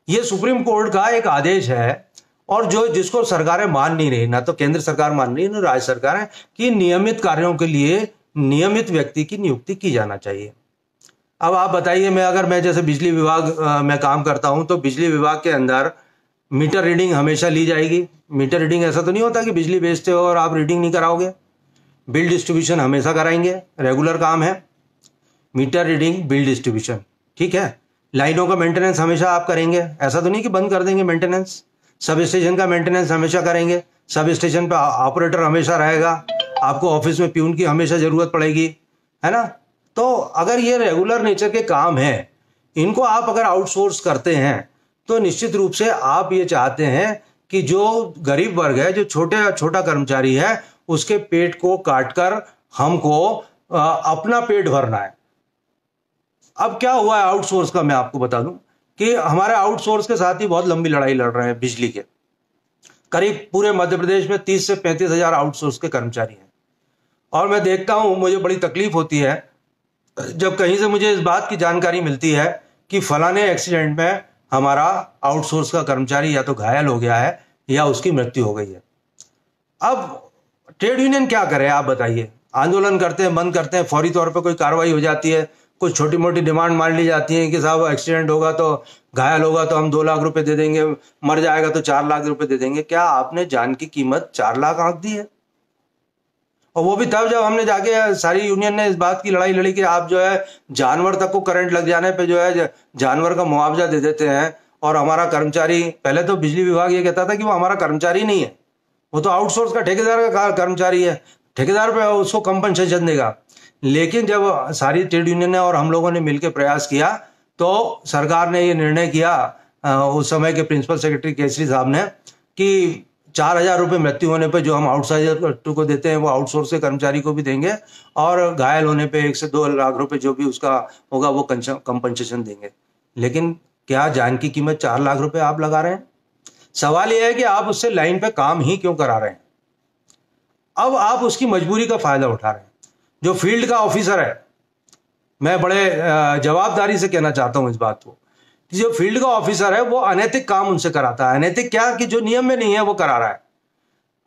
ये supreme court का एक आदेश है और जो जिसको सरकारें मान नहीं रही, ना तो केंद्र सरकार मान रही है ना राज्य सरकार है, कि नियमित कार्यों के लिए नियमित व्यक्ति की नियुक्ति की जाना चाहिए। अब आप बताइए, मैं जैसे बिजली विभाग में काम करता हूं, तो बिजली विभाग के अंदर मीटर रीडिंग हमेशा ली जाएगी। मीटर रीडिंग ऐसा तो नहीं होता कि बिजली बेचते हो और आप रीडिंग नहीं कराओगे। बिल डिस्ट्रीब्यूशन हमेशा कराएंगे, रेगुलर काम है मीटर रीडिंग, बिल डिस्ट्रीब्यूशन, ठीक है। लाइनों का मेंटेनेंस हमेशा आप करेंगे, ऐसा तो नहीं कि बंद कर देंगे मेंटेनेंस। सब स्टेशन का मेंटेनेंस हमेशा करेंगे, सब स्टेशन पे ऑपरेटर हमेशा रहेगा, आपको ऑफिस में प्यून की हमेशा जरूरत पड़ेगी, है ना। तो अगर ये रेगुलर नेचर के काम है, इनको आप अगर आउटसोर्स करते हैं तो निश्चित रूप से आप ये चाहते हैं कि जो गरीब वर्ग है, जो छोटा कर्मचारी है, उसके पेट को काटकर हमको अपना पेट भरना है। अब क्या हुआ है आउटसोर्स का, मैं आपको बता दूं कि हमारे आउटसोर्स के साथ ही बहुत लंबी लड़ाई लड़ रहे हैं बिजली के। करीब पूरे मध्य प्रदेश में 30 से 35 हजार आउटसोर्स के कर्मचारी हैं। और मैं देखता हूं, मुझे बड़ी तकलीफ होती है जब कहीं से मुझे इस बात की जानकारी मिलती है कि फलाने एक्सीडेंट में हमारा आउटसोर्स का कर्मचारी या तो घायल हो गया है या उसकी मृत्यु हो गई है। अब ट्रेड यूनियन क्या करे, आप बताइए। आंदोलन करते हैं, बंद करते हैं, फौरी तौर पर कोई कार्रवाई हो जाती है, कुछ छोटी मोटी डिमांड मान ली जाती है कि साहब एक्सीडेंट होगा तो, घायल होगा तो हम 2 लाख रुपए दे देंगे, मर जाएगा तो 4 लाख रुपए दे देंगे। क्या आपने जान की कीमत 4 लाख आंक दी है? और वो भी तब जब हमने जाके सारी यूनियन ने इस बात की लड़ाई लड़ी कि आप जो है जानवर तक को करंट लग जाने पे जो है जानवर का मुआवजा दे देते हैं, और हमारा कर्मचारी, पहले तो बिजली विभाग ये कहता था कि वो हमारा कर्मचारी नहीं है, वो तो आउटसोर्स का ठेकेदार का कर्मचारी है, ठेकेदार पे उसको कंपनसेशन देगा। लेकिन जब सारी ट्रेड यूनियन ने और हम लोगों ने मिलकर प्रयास किया तो सरकार ने ये निर्णय किया, उस समय के प्रिंसिपल सेक्रेटरी केसरी साहब ने, कि 4,000 रुपये मृत्यु होने पे जो हम आउटसाइडर को देते हैं वो आउटसोर्स के कर्मचारी को भी देंगे, और घायल होने पे 1 से 2 लाख रुपए जो भी उसका होगा वो कंपनसेशन देंगे। लेकिन क्या जान की कीमत 4 लाख रुपए आप लगा रहे हैं? सवाल यह है कि आप उससे लाइन पे काम ही क्यों करा रहे हैं? अब आप उसकी मजबूरी का फायदा उठा रहे हैं। जो फील्ड का ऑफिसर है, मैं बड़े जवाबदारी से कहना चाहता हूं इस बात को, कि जो फील्ड का ऑफिसर है वो अनैतिक काम उनसे कराता है। अनैतिक क्या, कि जो नियम में नहीं है वो करा रहा है।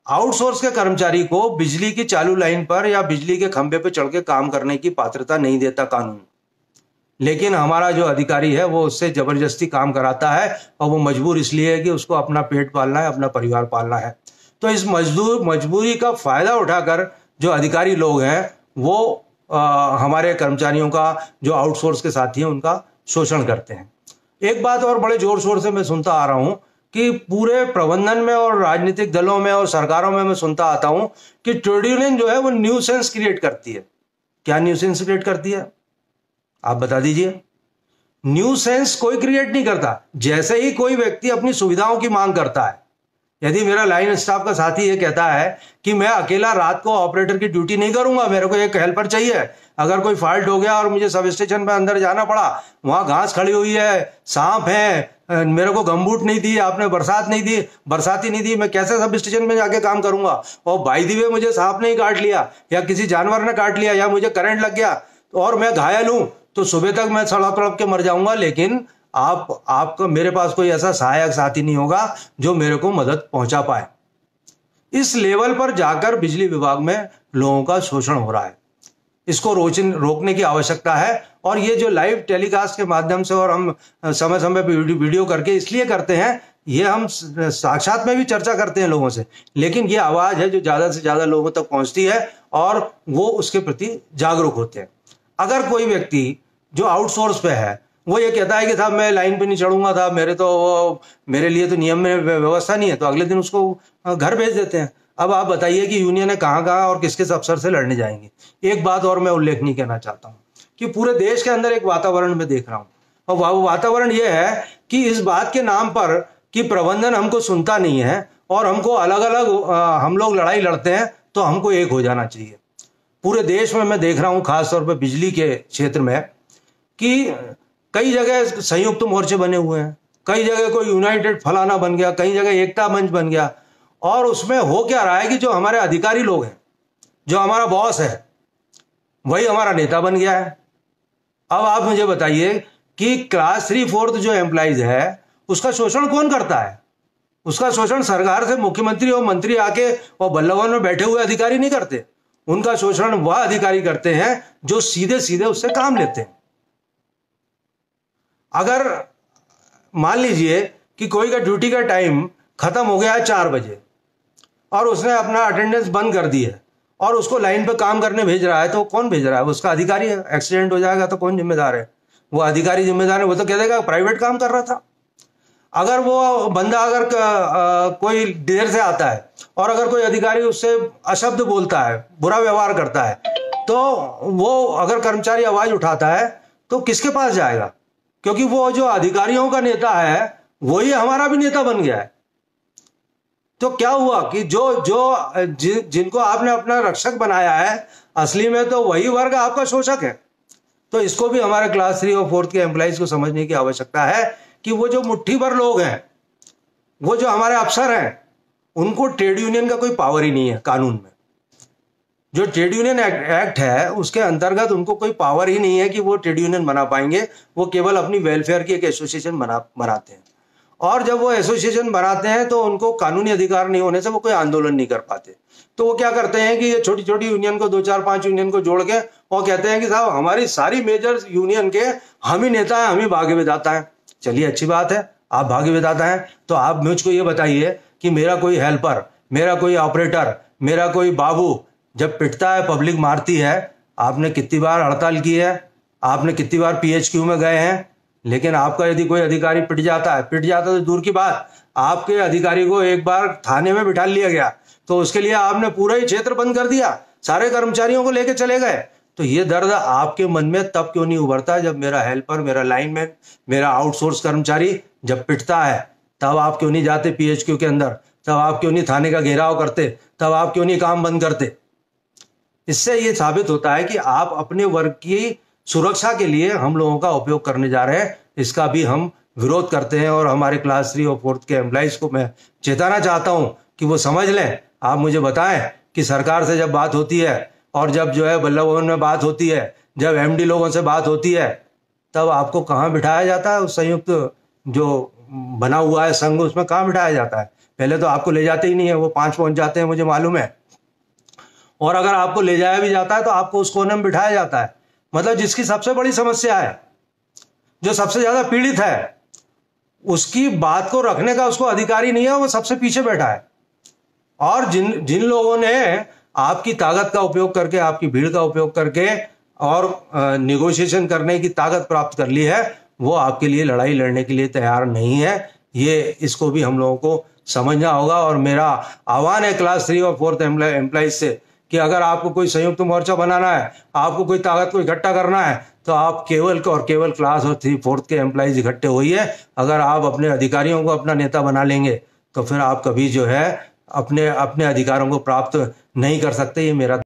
आउटसोर्स के कर्मचारी को बिजली की चालू लाइन पर या बिजली के खंभे पर चढ़ के काम करने की पात्रता नहीं देता कानून, लेकिन हमारा जो अधिकारी है वो उससे जबरदस्ती काम कराता है, और वो मजबूर इसलिए है कि उसको अपना पेट पालना है, अपना परिवार पालना है। तो इस मजबूरी का फायदा उठाकर जो अधिकारी लोग हैं वो हमारे कर्मचारियों का, जो आउटसोर्स के साथी हैं, उनका शोषण करते हैं। एक बात और बड़े जोर शोर से मैं सुनता आ रहा हूं कि पूरे प्रबंधन में और राजनीतिक दलों में और सरकारों में मैं सुनता आता हूं कि ट्रेड यूनियन जो है वो न्यूसेंस क्रिएट करती है। क्या न्यूसेंस क्रिएट करती है, आप बता दीजिए। न्यूसेंस कोई क्रिएट नहीं करता। जैसे ही कोई व्यक्ति अपनी सुविधाओं की मांग करता है, यदि मेरा लाइन स्टाफ का साथी ये कहता है कि मैं अकेला रात को ऑपरेटर की ड्यूटी नहीं करूंगा, मेरे को एक हेल्पर चाहिए, अगर कोई फॉल्ट हो गया और मुझे सब स्टेशन पर अंदर जाना पड़ा, वहां घास खड़ी हुई है, सांप है, मेरे को गमबूट नहीं दी आपने, बरसाती नहीं दी, मैं कैसे सब स्टेशन में जाके काम करूंगा? और बाय द वे मुझे सांप ने ही काट लिया, या किसी जानवर ने काट लिया, या मुझे करंट लग गया और मैं घायल हूं, तो सुबह तक मैं तड़प तड़प के मर जाऊंगा, लेकिन आपको मेरे पास कोई ऐसा सहायक साथी नहीं होगा जो मेरे को मदद पहुंचा पाए। इस लेवल पर जाकर बिजली विभाग में लोगों का शोषण हो रहा है। इसको रोकने की आवश्यकता है। और ये जो लाइव टेलीकास्ट के माध्यम से, और हम समय समय पर वीडियो करके इसलिए करते हैं, ये हम साक्षात में भी चर्चा करते हैं लोगों से, लेकिन ये आवाज है जो ज्यादा से ज्यादा लोगों तक पहुंचती है और वो उसके प्रति जागरूक होते हैं। अगर कोई व्यक्ति जो आउटसोर्स पे है वो ये कहता है कि साहब मैं लाइन पे नहीं चढ़ूंगा, साहब मेरे लिए तो नियम में व्यवस्था नहीं है, तो अगले दिन उसको घर भेज देते हैं। अब आप बताइए कि यूनियन कहाँ और किस किस अफसर से लड़ने जाएंगे। एक बात और मैं उल्लेखनीय कहना चाहता हूँ कि पूरे देश के अंदर एक वातावरण में देख रहा हूँ, और वो वातावरण ये है कि इस बात के नाम पर कि प्रबंधन हमको सुनता नहीं है और हमको अलग अलग हम लोग लड़ाई लड़ते हैं, तो हमको एक हो जाना चाहिए। पूरे देश में मैं देख रहा हूँ, खासतौर पर बिजली के क्षेत्र में, कि कई जगह संयुक्त मोर्चे बने हुए हैं, कई जगह कोई यूनाइटेड फलाना बन गया, कई जगह एकता मंच बन गया। और उसमें हो क्या रहा है कि जो हमारे अधिकारी लोग हैं, जो हमारा बॉस है, वही हमारा नेता बन गया है। अब आप मुझे बताइए कि क्लास 3/4 जो एम्प्लॉइज है उसका शोषण कौन करता है? उसका शोषण सरकार से मुख्यमंत्री और मंत्री आके और बल्लभ भवन में बैठे हुए अधिकारी नहीं करते। उनका शोषण वह अधिकारी करते हैं जो सीधे सीधे उससे काम लेते हैं। अगर मान लीजिए कि कोई का ड्यूटी का टाइम खत्म हो गया है 4 बजे और उसने अपना अटेंडेंस बंद कर दी है और उसको लाइन पे काम करने भेज रहा है, तो कौन भेज रहा है? उसका अधिकारी है। एक्सीडेंट हो जाएगा तो कौन जिम्मेदार है? वो अधिकारी जिम्मेदार है। वो तो कह देगा प्राइवेट काम कर रहा था। अगर वो बंदा कोई देर से आता है और अगर कोई अधिकारी उससे अशब्द बोलता है, बुरा व्यवहार करता है, तो वो अगर कर्मचारी आवाज उठाता है तो किसके पास जाएगा? क्योंकि वो जो अधिकारियों का नेता है वही हमारा भी नेता बन गया है। तो क्या हुआ कि जिनको आपने अपना रक्षक बनाया है, असली में तो वही वर्ग आपका शोषक है। तो इसको भी हमारे क्लास 3 और 4 के एम्प्लॉइज को समझने की आवश्यकता है कि वो जो मुट्ठी भर लोग हैं, वो जो हमारे अफसर हैं, उनको ट्रेड यूनियन का कोई पावर ही नहीं है। कानून में जो ट्रेड यूनियन एक्ट है उसके अंतर्गत उनको कोई पावर ही नहीं है कि वो ट्रेड यूनियन बना पाएंगे। वो केवल अपनी वेलफेयर की एक एसोसिएशन बनाते हैं, और जब वो एसोसिएशन बनाते हैं तो उनको कानूनी अधिकार नहीं होने से वो कोई आंदोलन नहीं कर पाते। तो वो क्या करते हैं कि ये छोटी छोटी यूनियन को 2-4-5 यूनियन को जोड़ के और कहते हैं कि साहब हमारी सारी मेजर यूनियन के हम ही नेता हैं, हम ही भाग्य विधाता हैं। चलिए अच्छी बात है, आप भाग्य विधाता हैं, तो आप मुझको ये बताइए कि मेरा कोई हेल्पर, मेरा कोई ऑपरेटर, मेरा कोई बाबू जब पिटता है, पब्लिक मारती है, आपने कितनी बार हड़ताल की है? आपने कितनी बार PHQ में गए हैं? लेकिन आपका यदि कोई अधिकारी पिट जाता तो दूर की बात, आपके अधिकारी को एक बार थाने में बिठा लिया गया तो उसके लिए आपने पूरा ही क्षेत्र बंद कर दिया, सारे कर्मचारियों को लेकर चले गए। तो ये दर्द आपके मन में तब क्यों नहीं उभरता जब मेरा हेल्पर, मेरा लाइनमैन, मेरा आउटसोर्स कर्मचारी जब पिटता है? तब आप क्यों नहीं जाते PHQ के अंदर? तब आप क्यों नहीं थाने का घेराव करते? तब आप क्यों नहीं काम बंद करते? इससे ये साबित होता है कि आप अपने वर्ग की सुरक्षा के लिए हम लोगों का उपयोग करने जा रहे हैं। इसका भी हम विरोध करते हैं और हमारे क्लास 3 और 4 के एम्प्लॉइज को मैं चेताना चाहता हूं कि वो समझ लें। आप मुझे बताएं कि सरकार से जब बात होती है और जब जो है बल्लभ भवन में बात होती है, जब MD लोगों से बात होती है, तब आपको कहाँ बिठाया जाता है? उस संयुक्त जो बना हुआ है संघ, उसमें कहाँ बिठाया जाता है? पहले तो आपको ले जाते ही नहीं है, वो 5 पहुंच जाते हैं, मुझे मालूम है। और अगर आपको ले जाया भी जाता है तो आपको उस कोने में बिठाया जाता है। मतलब जिसकी सबसे बड़ी समस्या है, जो सबसे ज्यादा पीड़ित है, उसकी बात को रखने का उसको अधिकारी नहीं है, वो सबसे पीछे बैठा है। और जिन लोगों ने आपकी ताकत का उपयोग करके, आपकी भीड़ का उपयोग करके और निगोशिएशन करने की ताकत प्राप्त कर ली है, वो आपके लिए लड़ाई लड़ने के लिए तैयार नहीं है। ये इसको भी हम लोगों को समझना होगा। और मेरा आह्वान है क्लास 3 और 4 एम्प्लॉइज से कि अगर आपको कोई संयुक्त मोर्चा बनाना है, आपको कोई ताकत को इकट्ठा करना है, तो आप केवल क्लास और 3-4 के एम्प्लॉइज इकट्ठे होइए। अगर आप अपने अधिकारियों को अपना नेता बना लेंगे तो फिर आप कभी जो है अपने अधिकारों को प्राप्त नहीं कर सकते। ये मेरा